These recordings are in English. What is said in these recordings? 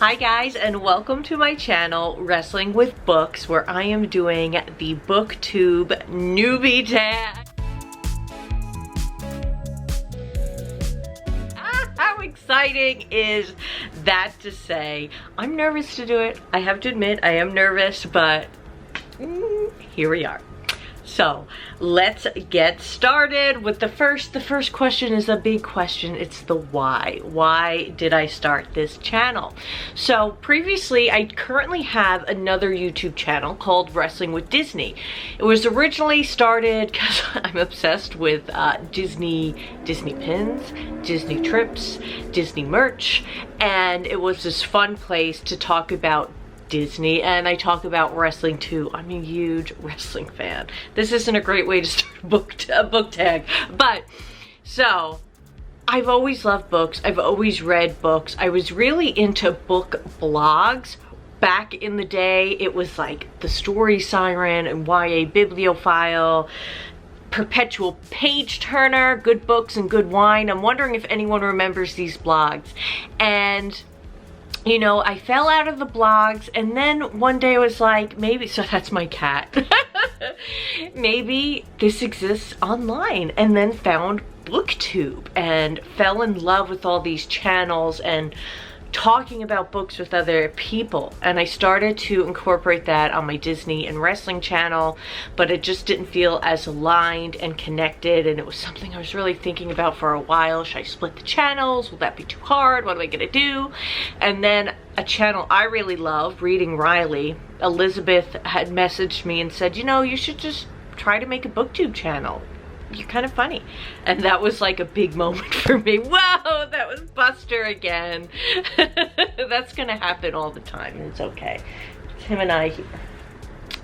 Hi guys, and welcome to my channel, Wrestling with Books, where I am doing the BookTube Newbie Tag. How exciting is that to say? I'm nervous to do it. I have to admit, I am nervous, but here we are. So let's get started with the first question is a big question. It's the why. Why did I start this channel? So previously, I currently have another YouTube channel called Wrestling with Disney. It was originally started because I'm obsessed with Disney pins, Disney trips, Disney merch, and it was this fun place to talk about Disney, and I talk about wrestling too. I'm a huge wrestling fan. This isn't a great way to start a book tag, but so I've always loved books. I've always read books. I was really into book blogs back in the day. It was like the Story Siren and YA Bibliophile, Perpetual Page Turner, Good Books and Good Wine. I'm wondering if anyone remembers these blogs. And you know, I fell out of the blogs, and then one day I was like, maybe, so that's my cat. Maybe this exists online, and then found BookTube and fell in love with all these channels and talking about books with other people. And I started to incorporate that on my Disney and wrestling channel, but it just didn't feel as aligned and connected, and it was something I was really thinking about for a while. Should I split the channels? Will that be too hard? What am I gonna do? And then a channel I really love, Reading Riley, Elizabeth had messaged me and said, you know, you should just try to make a BookTube channel. You're kind of funny. And that was like a big moment for me. Whoa, that was Buster again. That's gonna happen all the time, and it's okay. It's him and I here.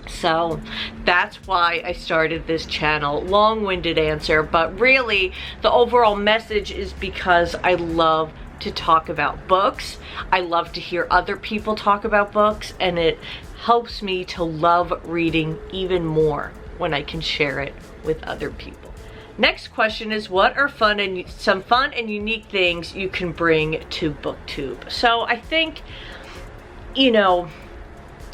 So that's why I started this channel. Long-winded answer, but really the overall message is because I love to talk about books. I love to hear other people talk about books, and it helps me to love reading even more when I can share it with other people. Next question is, what are some fun and unique things you can bring to BookTube? So I think, you know,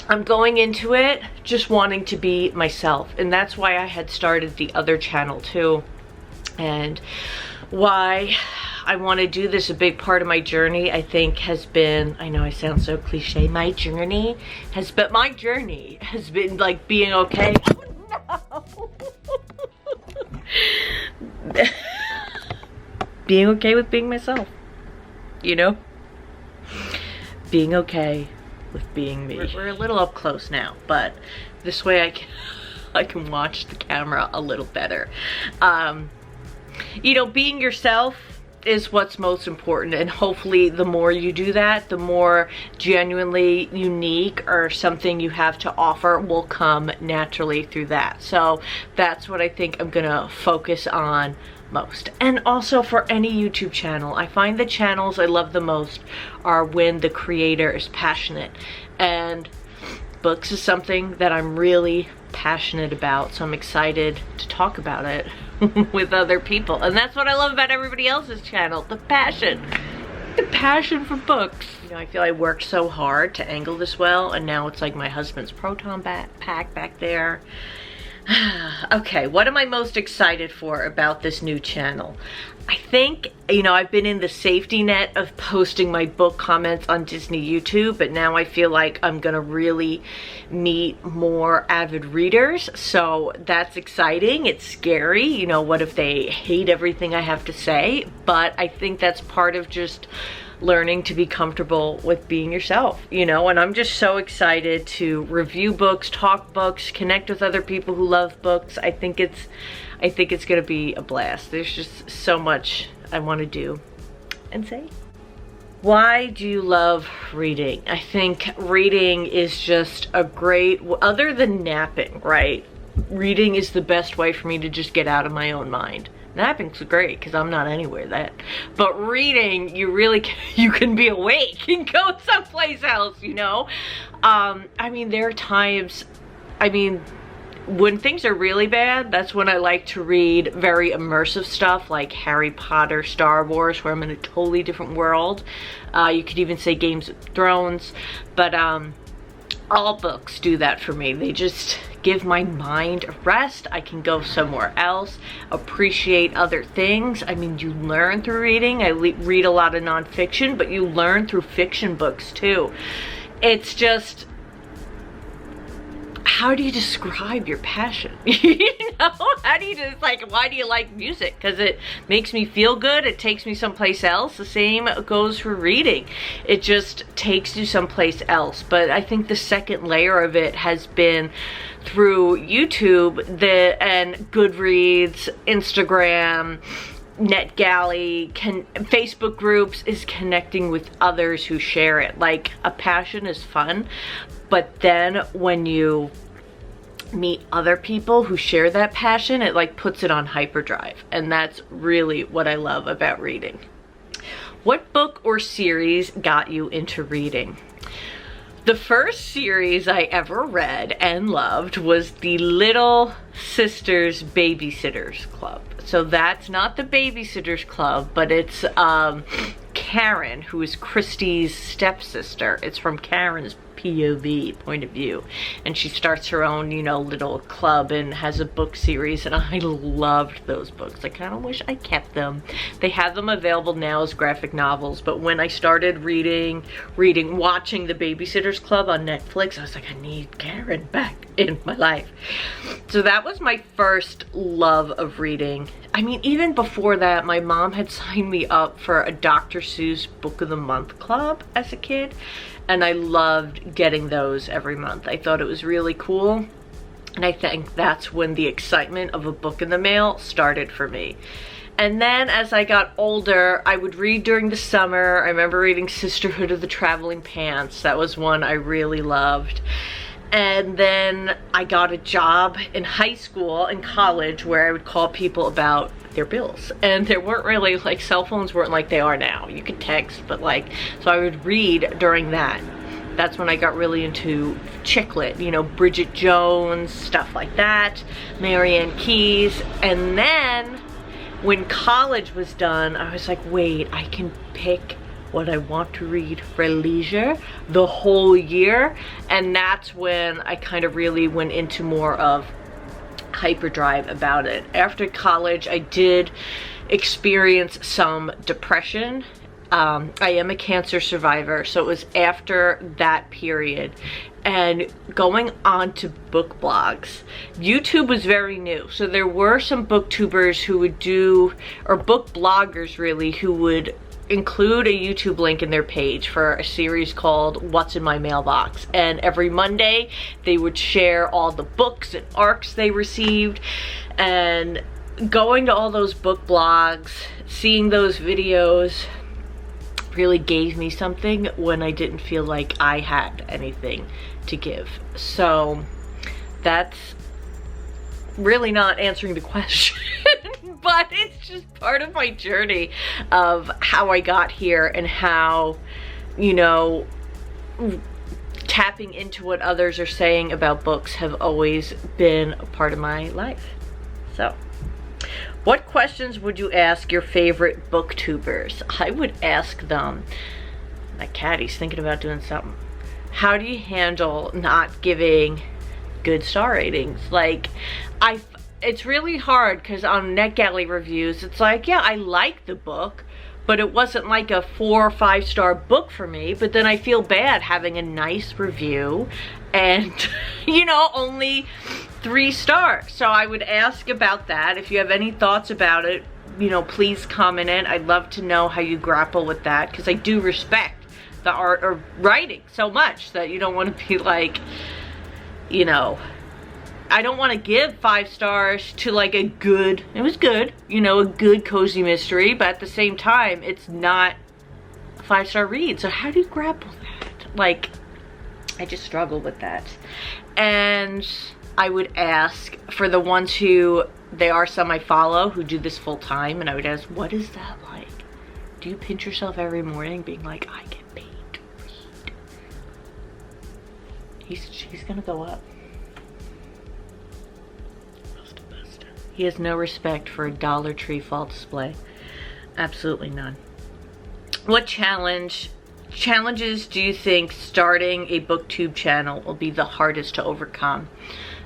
I'm going into it just wanting to be myself, and that's why I had started the other channel too, and why I want to do this. A big part of my journey, I think, has been, I know I sound so cliche, my journey has been like being okay. Oh no! Being okay with being myself, you know? Being okay with being me. We're a little up close now, but this way I can watch the camera a little better. You know, being yourself is what's most important, and hopefully the more you do that, the more genuinely unique or something you have to offer will come naturally through that. So that's what I think I'm gonna focus on most. And also for any YouTube channel, I find the channels I love the most are when the creator is passionate, and books is something that I'm really passionate about, so I'm excited to talk about it with other people. And that's what I love about everybody else's channel, the passion for books. You know, I feel I worked so hard to angle this well, and now it's like my husband's Proton pack back there. Okay, what am I most excited for about this new channel? I think, you know, I've been in the safety net of posting my book comments on Disney YouTube, but now I feel like I'm gonna really meet more avid readers, so that's exciting. It's scary, you know, what if they hate everything I have to say? But I think that's part of just learning to be comfortable with being yourself, you know, and I'm just so excited to review books, talk books, connect with other people who love books. I think it's gonna be a blast. There's just so much I want to do and say. Why do you love reading? I think reading is just a great, other than napping, right? Reading is the best way for me to just get out of my own mind. Napping's great because I'm not anywhere that, but reading, you can be awake and go someplace else, you know? I mean, there are times, I mean, when things are really bad, that's when I like to read very immersive stuff like Harry Potter, Star Wars, where I'm in a totally different world. You could even say Games of Thrones, but all books do that for me. They just give my mind a rest. I can go somewhere else, appreciate other things. I mean, you learn through reading. I read a lot of nonfiction, but you learn through fiction books too. It's just, how do you describe your passion? You know, how do you just, like, why do you like music? Because it makes me feel good. It takes me someplace else. The same goes for reading. It just takes you someplace else. But I think the second layer of it has been through YouTube and Goodreads, Instagram, NetGalley, Facebook groups, is connecting with others who share it. Like, a passion is fun, but then when you meet other people who share that passion, it like puts it on hyperdrive, and that's really what I love about reading. What book or series got you into reading? The first series I ever read and loved was the Little Sisters Babysitters Club. So that's not the Babysitters Club, but it's Karen, who is Christy's stepsister. It's from Karen's POV, point of view, and she starts her own, you know, little club and has a book series, and I loved those books. I kind of wish I kept them. They have them available now as graphic novels, but when I started watching the Babysitters Club on Netflix, I was like, I need Karen back in my life. So that was my first love of reading. I mean, even before that, my mom had signed me up for a Dr. Seuss Book of the Month club as a kid, and I loved getting those every month. I thought it was really cool, and I think that's when the excitement of a book in the mail started for me. And then as I got older, I would read during the summer. I remember reading Sisterhood of the Traveling Pants. That was one I really loved. And then I got a job in high school and college where I would call people about their bills. And there weren't really, like, cell phones weren't like they are now. You could text, but like, so I would read during that. That's when I got really into chick lit, you know, Bridget Jones, stuff like that, Marianne Keyes. And then when college was done, I was like, wait, I can pick what I want to read for leisure the whole year. And that's when I kind of really went into more of hyperdrive about it. After college, I did experience some depression. I am a cancer survivor, so it was after that period. And going on to book blogs, YouTube was very new, so there were some booktubers who would do, or book bloggers really, who would include a YouTube link in their page for a series called What's in My Mailbox. And every Monday they would share all the books and arcs they received. And going to all those book blogs, seeing those videos, really gave me something when I didn't feel like I had anything to give. So that's really not answering the question, but it's just part of my journey of how I got here and how, you know, tapping into what others are saying about books have always been a part of my life. So, what questions would you ask your favorite booktubers? I would ask them, my catty's thinking about doing something. How do you handle not giving good star ratings? Like, it's really hard because on NetGalley reviews, it's like, yeah, I like the book, but it wasn't like a 4 or 5 star book for me. But then I feel bad having a nice review and, you know, only 3 stars. So I would ask about that. If you have any thoughts about it, you know, please comment in. I'd love to know how you grapple with that, because I do respect the art of writing so much that you don't want to be like, you know, I don't want to give 5 stars to like a good, it was good, you know, a good cozy mystery, but at the same time, it's not a 5-star read. So how do you grapple that? Like, I just struggle with that. And I would ask for the ones who, there are some I follow who do this full time, and I would ask, what is that like? Do you pinch yourself every morning being like, I get paid to read? She's gonna go up. He has no respect for a Dollar Tree fall display. Absolutely none. What challenges do you think starting a BookTube channel will be the hardest to overcome?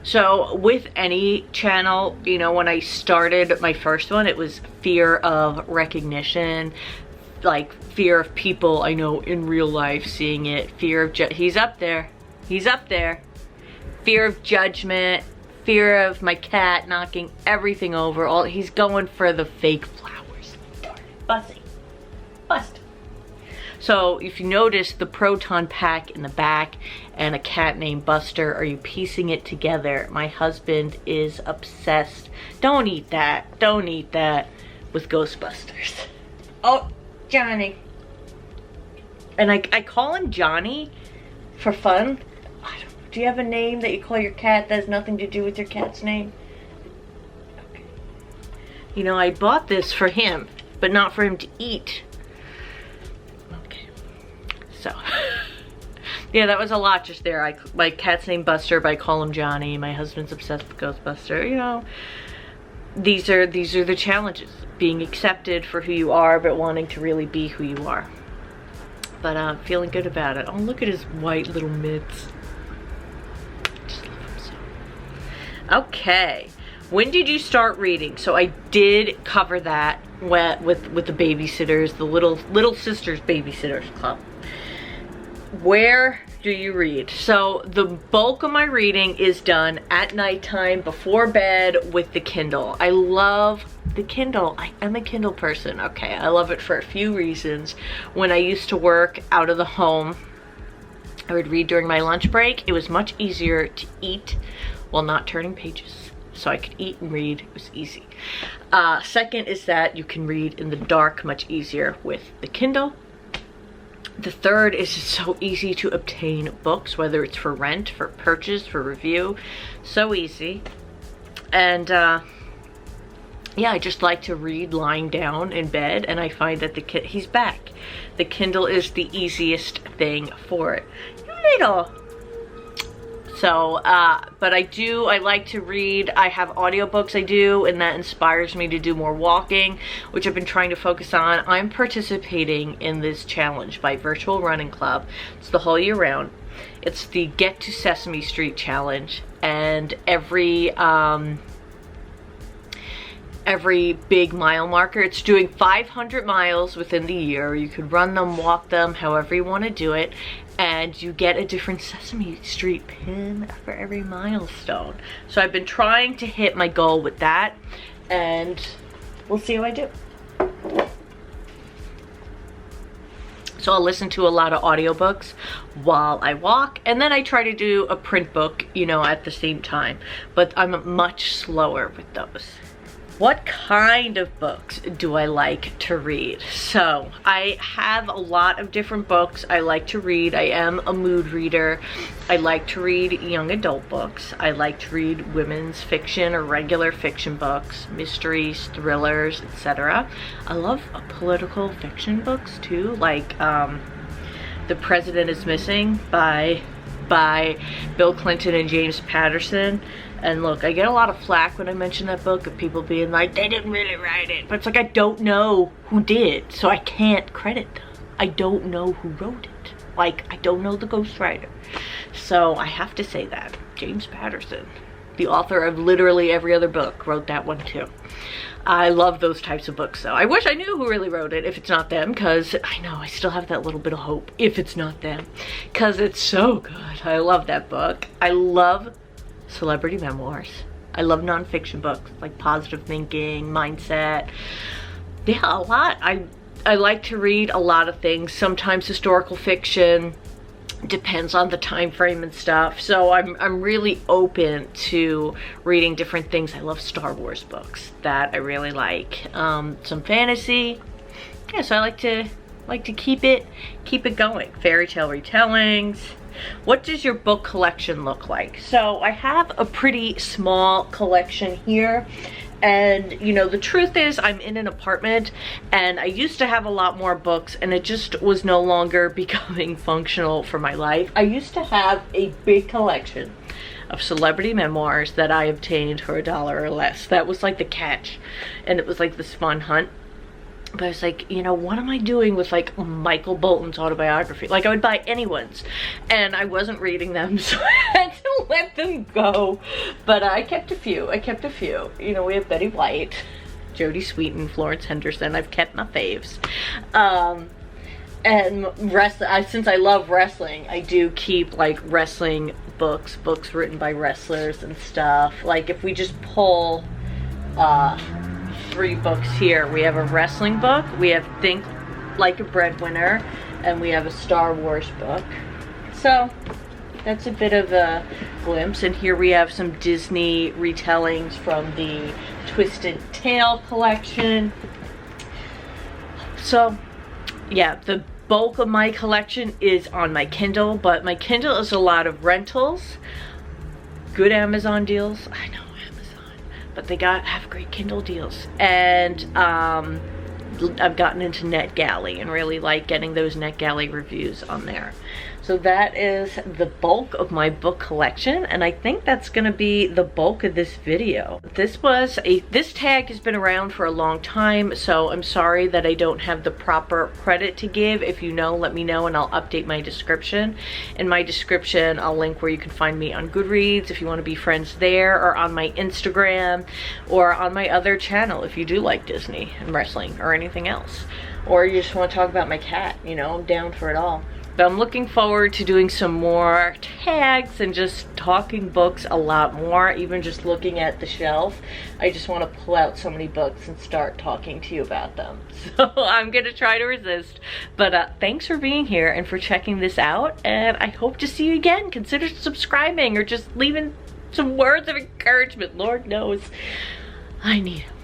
So with any channel, you know, when I started my first one, it was fear of recognition, like fear of people I know in real life seeing it, fear of he's up there, fear of judgment, fear of my cat knocking everything over. He's going for the fake flowers. Darn it, bust. So if you notice the proton pack in the back and a cat named Buster, are you piecing it together? My husband is obsessed. Don't eat that with Ghostbusters. Oh, Johnny. And I call him Johnny for fun. I don't know. Do you have a name that you call your cat that has nothing to do with your cat's name? Okay. You know, I bought this for him, but not for him to eat. So, yeah, that was a lot just there. My cat's named Buster, but I call him Johnny. My husband's obsessed with Ghostbuster. You know, these are the challenges. Being accepted for who you are, but wanting to really be who you are. But I'm feeling good about it. Oh, look at his white little mitts. Just love him so. Okay, when did you start reading? So I did cover that with the babysitters, the little sisters babysitters club. Where do you read? So the bulk of my reading is done at nighttime before bed with the Kindle. I love the Kindle. I am a Kindle person. Okay, I love it for a few reasons. When I used to work out of the home, I would read during my lunch break. It was much easier to eat while not turning pages. So I could eat and read. It was easy. Second is that you can read in the dark much easier with the Kindle. The third is it's so easy to obtain books, whether it's for rent, for purchase, for review. So easy. And yeah, I just like to read lying down in bed, and I find that he's back. The Kindle is the easiest thing for it. You little. So, but I like to read. I have audiobooks I do, and that inspires me to do more walking, which I've been trying to focus on. I'm participating in this challenge by Virtual Running Club. It's the whole year round. It's the Get to Sesame Street challenge, and every big mile marker, it's doing 500 miles within the year. You could run them, walk them, however you want to do it, and you get a different Sesame Street pin for every milestone. So I've been trying to hit my goal with that, and we'll see how I do. So I'll listen to a lot of audiobooks while I walk, and then I try to do a print book, you know, at the same time, but I'm much slower with those. What kind of books do I like to read? So I have a lot of different books I like to read. I am a mood reader. I like to read young adult books. I like to read women's fiction or regular fiction books, mysteries, thrillers, etc. I love political fiction books too, like The President is Missing by Bill Clinton and James Patterson. And look, I get a lot of flack when I mention that book of people being like, they didn't really write it. But it's like, I don't know who did, so I can't credit them. I don't know who wrote it. Like, I don't know the ghostwriter. So I have to say that. James Patterson, the author of literally every other book, wrote that one too. I love those types of books though. I wish I knew who really wrote it if it's not them, because I know I still have that little bit of hope if it's not them, because it's so good. I love that book. I love celebrity memoirs. I love nonfiction books like positive thinking, mindset. Yeah, a lot. I like to read a lot of things, sometimes historical fiction, depends on the time frame and stuff. So I'm really open to reading different things. I love Star Wars books that I really like. Some fantasy. Yeah, so I like to keep it going. Fairy tale retellings. What does your book collection look like? So I have a pretty small collection here, And you know, the truth is I'm in an apartment and I used to have a lot more books and it just was no longer becoming functional for my life. I used to have a big collection of celebrity memoirs that I obtained for $1 or less. That was like the catch, and it was like this fun hunt. But I was like, you know, what am I doing with like Michael Bolton's autobiography? Like, I would buy anyone's and I wasn't reading them, so I had to let them go. But I kept a few. You know, we have Betty White, Jodie Sweetin, Florence Henderson. I've kept my faves. And since I love wrestling, I do keep like wrestling books written by wrestlers and stuff. Like, if we just pull 3 books here, we have a wrestling book, we have Think Like a Breadwinner, and we have a Star Wars book. So that's a bit of a glimpse. And here we have some Disney retellings from the Twisted Tale collection. So yeah, the bulk of my collection is on my Kindle, but my Kindle is a lot of rentals, good Amazon deals. I know, but they have great Kindle deals. And I've gotten into NetGalley and really like getting those NetGalley reviews on there. So that is the bulk of my book collection, and I think that's gonna be the bulk of this video. This tag has been around for a long time, so I'm sorry that I don't have the proper credit to give. If you know, let me know and I'll update my description. In my description, I'll link where you can find me on Goodreads if you want to be friends there, or on my Instagram, or on my other channel if you do like Disney and wrestling or anything else. Or you just want to talk about my cat, you know, I'm down for it all. But I'm looking forward to doing some more tags and just talking books a lot more, even just looking at the shelf. I just want to pull out so many books and start talking to you about them. So I'm going to try to resist. But thanks for being here and for checking this out. And I hope to see you again. Consider subscribing or just leaving some words of encouragement. Lord knows I need them.